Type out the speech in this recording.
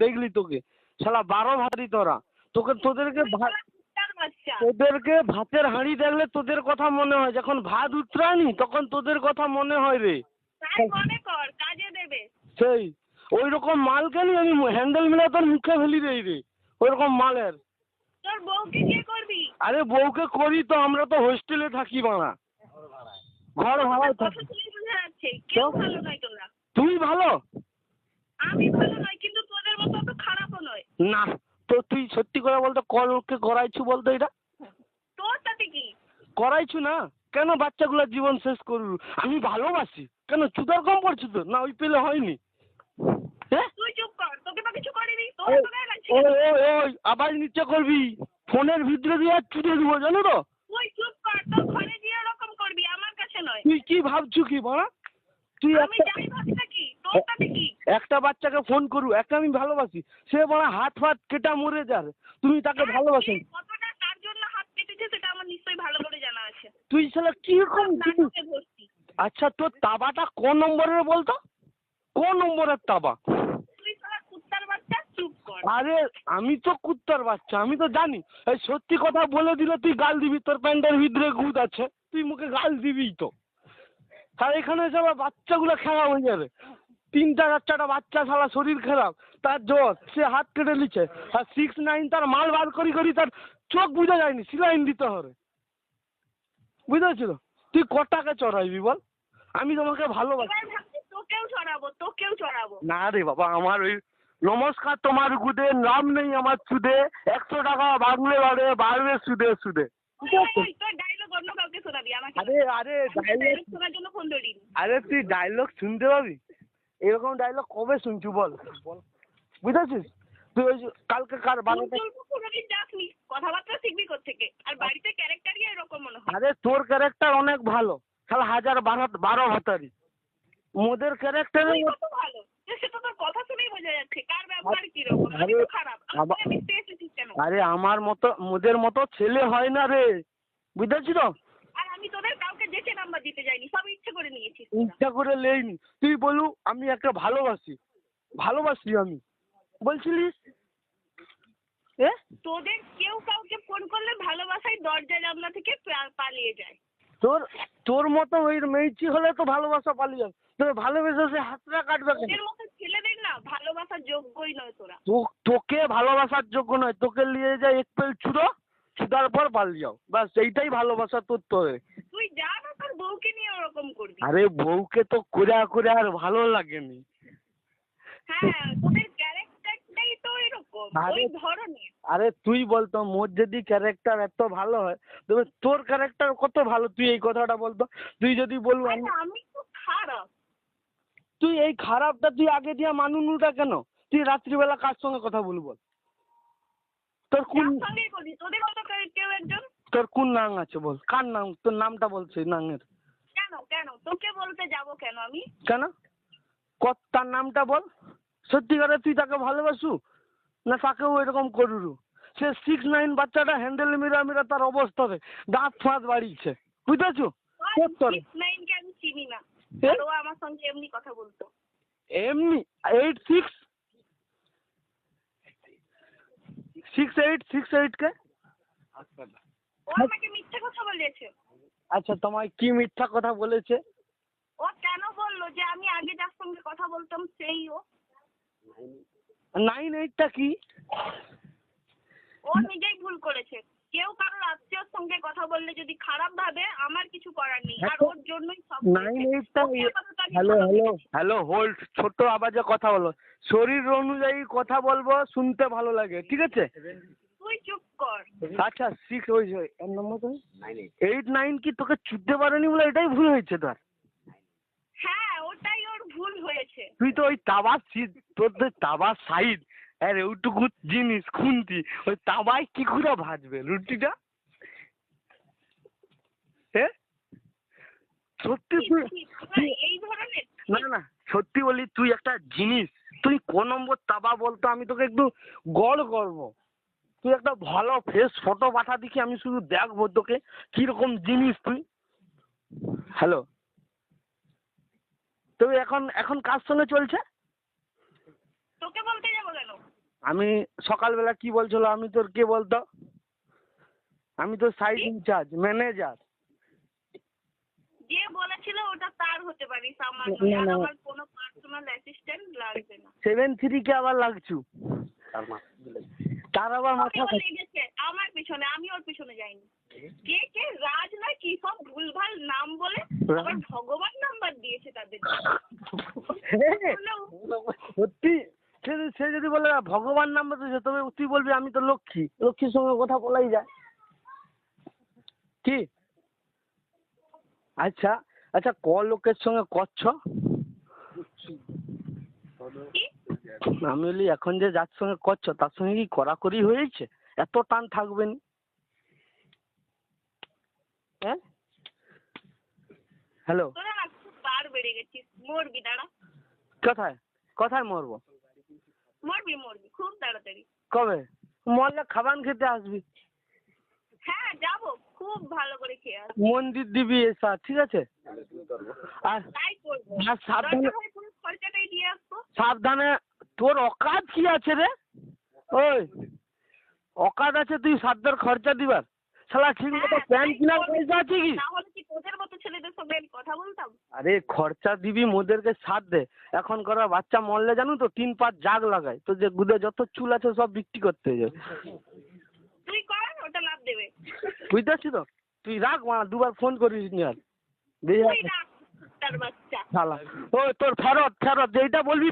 দেখলি তোকে শালা 12 ভাতারি তোরা, তোদেরকে ভাতের হাঁড়ি দেখলে তোদের কথা মনে হয়, যখন ভাত উতরায়নি তখন তোদের কথা মনে হয় রে। সেই ওই রকম মাল কেন আমি হ্যান্ডেল মিলা তোর মুখে ফেলি দেই রে, ওই রকম মালের। আরে বউকে করি তো, আমরা তো হোস্টেলে থাকি বাড়া, ঘর ভাড়ায় থাকি। তুই ভালো? আমি ভালো নয়, কিন্তু তোদের মতো অত খারাপও নয়। না তো তুই সত্যি করে বলতো, কলকে করাইছু বলতো এটা? তোর তাতে কি? করাইছু না কেন? বাচ্চাগুলোর জীবন শেষ করু। আমি ভালোবাসি কেন? চুদার কম পড়ছু তো না? ওই পেলে হয়নি? তুই চুপ কর, তোকে তো কিছু করিনি। ওই আবার নিচে করবি, ফোনের ভিতরে দিয়ে চুদে দিব জানো তো। তুই চুপ কর, তোর ঘরে গিয়ে এরকম করবি, আমার কাছে নয়। তুই কি ভাবছু কি বড়া? তুই একটা বাচ্চাকে ফোন করু, একটা আমি ভালোবাসি, সে বড় হাত ফাত কেটা মরে যাবে, তুমি তাকে ভালোবাসো? কতটা তার জন্য হাত কেটেছে সেটা আমার নিশ্চয়ই ভালো করে জানা আছে। তুই শালা কি রকম? আচ্ছা তোর তাবাটা কোন নম্বরের বলতো? কোন নম্বরের তাবা? তুই শালা কুত্তার বাচ্চা, চুপ কর। আরে আমি তো কুত্তার বাচ্চা, আমি তো জানি। এই সত্যি কথা বলে দিলে তুই গাল দিবি, তোর প্যান্টের ভিতরে গুদ আছে, তুই মুখে গাল দিবি তো। আর এখানে এসে আবার বাচ্চাগুলো খারাপ হয়ে যাবে, 3টা 4টা বাচ্চা শালা শরীর খারাপ, তার জ্বর, সে হাত কেটে নিচ্ছে, আর 6-9 তার মাল বার করি তার চোখ বুঝা যায়নি, সিলাইন দিতে হবে, বুঝেছিল? তুই কটাকে চড়াইবি বল? আমি তোমাকে ভালোবাসি। তোকেও চড়াবো। না রে বাবা, আমার ওই নমস্কার তোমার গুদে, নাম নেই আমার চুদে, 100 টাকা বাংলে বাড়ে, বাড়বে সুদে সুদে। আরে তুই ডায়লগ শুনতে পাবি? এরকম ডায়লগ কবে শুনছু বল? বুঝেছিস? তুই ওই কালকে কার বানাতে কথাবার্তা শিখবি কোত্থেকে? আর বাড়িতে ক্যারেক্টারই এরকম মনে হয়। আরে তোর ক্যারেক্টার অনেক ভালো, শালা 1012 ভাতারি, মোদের ক্যারেক্টার ভালো, সেটা তোর কথা শুনেই বোঝা যাচ্ছে কার ব্যবহার কি রকম, খারাপ। আরে আমার মতো মোদের মতো ছেলে হয় না রে, বুঝেছিস তো? আর আমি তোদের কাউকে দেখে নাম্বার দিতে যাইনি, সব ইচ্ছে করে নিয়েছিস। ইচ্ছা করে লেইনি, তুই বলু আমি একটা ভালোবাসি আমি বলছিলিস। তোদের কেউ কাউকে ফোন করলে ভালোবাসায় দরজা জানলা থেকে পালিয়ে যায়। তোর মতো ওই মেয়েছি হলে তো ভালোবাসা পালিয়ে যাবে, তোর ভালোবেসে সে হাতটা কাটবে কেন? তোদের মতো ছেলেদের না ভালোবাসার যোগ্যই নয় তোরা। তোকে ভালোবাসার যোগ্য নয়, তোকে নিয়ে যায় এক পেল ছুদার পর পালিয়ে যাও, ব্যাস এইটাই ভালোবাসা তোর। তুই যা না, তোর বউকে নিয়ে ওরকম করবি। আরে বউকে তো করে আর ভালো লাগেনি। হ্যাঁ, তোদের ক্যারেক্টারটাই তো এরকম, ওই ধরনের। আরে তুই বলতো, মোর যদি ক্যারেক্টার এত ভালো হয় তবে তোর ক্যারেক্টার কত ভালো, তুই এই কথাটা বলতো। তুই যদি বলবো আমি তো খারাপ, তুই এই খারাপটা তুই আগে দিয়ে মানুনুটা কেন? তুই রাত্রিবেলা কার সঙ্গে কথা বলবো? তোর কোন তোর কোন নাং আছে বল? কার নাম? তোর নামটা বলছে নাঙের। কেন তোকে বলতে যাব কেন আমি? কেন? তার নামটা বল। সত্যিকারে তুই তাকে ভালোবাসু না তাকেও এরকম করু? সে 6-9 বাচ্চাটা হ্যান্ডেল মিরা তার অবস্থাতে দাঁত ফাঁত বাড়িয়েছে, বুঝেছো? 6-9 কে আমি চিনি না, আর ও আমার সঙ্গে এমনি কথা বলতো। এমনি 6'8" কে? ও আমাকে মিথ্যা কথা বলেছে। আচ্ছা, তোমায় কি মিথ্যা কথা বলেছে? ও কেন বললো যে আমি আগে যার সঙ্গে কথা বলতাম সেই ও? 9'8" কি? ও নিজেই ভুল করেছে। কেউ কারোর আত্মীয়র সঙ্গে কথা বললে যদি খারাপ ভাবে, আমার কিছু করার নেই, আর ওর জন্যই সব। 9'8" হ্যালো হোল্ড, ছোট আওয়াজে কথা বলো, শরীর অনুযায়ী কথা বলবো, শুনতে ভালো লাগে, ঠিক আছে? তুই চুপ কর। আচ্ছা 6 হয়েছে, 8-9 কি তোকে চুদতে পারেনি বলে এটাই ভুল হয়েছে তোর? হ্যাঁ, ওটাই ওর ভুল হয়েছে। তুই তো ওই তোর তাবার সাইড আর ওইটুকু জিনিস খুন্তি, ওই তাবায় কি করে ভাজবে রুটিটা? সত্যি এই ধরনের না সত্যি বলি, তুই একটা জিনিস, তুই কোন নম্বর তাবা বলতো, আমি তোকে একটু গড় করবো। তুই একটা ভালো ফ্রেশ ফটো পাঠা দেখি, আমি শুধু দেখবো তোকে কিরকম জিনিস তুই। হ্যালো, তুই এখন কার সঙ্গে চলছে? তোকে বলতে যাবো কেন? আমি সকালবেলা কি বলছিল আমি তোর কে বলতো? আমি তো সাইড ইনচার্জ ম্যানেজার। যে বলেছিল ওটা তার হতে পারিস, আমার না, নয়। আর না। আমার কোনো পার্সোনাল অ্যাসিস্ট্যান্ট লাগবে না। 7-3 কে আবার লাগছু, তার আবার ওকে মাথা ও লেগেছে আমার পিছনে, আমি ওর পিছনে যাইনি। কে কে রাজ না কি সব ভুলভাল নাম বলে আবার ভগবান নাম্বার দিয়েছে তাদের। সত্যি সে যদি বলে ভগবান নাম্বার দিয়েছে, তবে তুই বলবি আমি তো লক্ষ্মী, লক্ষ্মীর সঙ্গে কথা বলাই যায় কি? আচ্ছা আচ্ছা, ক লোকের সঙ্গে করছ? কি? আমি বলি এখন যে যার সঙ্গে করছো তার সঙ্গে কি কড়াকড়ি হয়েছে? এত টান থাকবে না? হ্যাঁ, হ্যালো, তোরা না খুব বার বেড়ে গেছিস, মরবি দাঁড়া। কোথায় কোথায় মরবো? মরবি মরবি খুব তাড়াতাড়ি। কবে? মরলে খাবার খেতে আসবি, হ্যাঁ যাবো, খুব ভালো করে খেয়ে আসবো। মন্দির দিবি এসা, ঠিক আছে? আর তাই করবো, আর সাবধানে, দরকার হয় পুরো খরচাটাই দিয়ে আসবো। সাবধানে। তোর অকাত কি আছে রে? ওই অকাত আছে তুই সাধ্যের খরচা দিবার? শালা ঠিক মতো হ্যাঁ, প্যান্ট তাই কেনার করবো। পয়সা আছে কি? না হলে কি তোদের মতো ছেলেদের সঙ্গে আমি কথা বলতাম? আরে খরচা দিবি, মোদেরকে সাথ দে। এখন করা বাচ্চা মরলে জানো তো 3-5 জাগ লাগায়, তো যে গুদে যত চুল আছে সব বিক্রি করতে যায়। তুই কর, ওটা লাভ দেবে। বুঝতে পারছি তো, তুই রাখ মা, দুবার ফোন করিস নি আর। তুই না তার বাচ্চা। শালা, ওই তোর ফেরত ফেরত যেইটা বলবি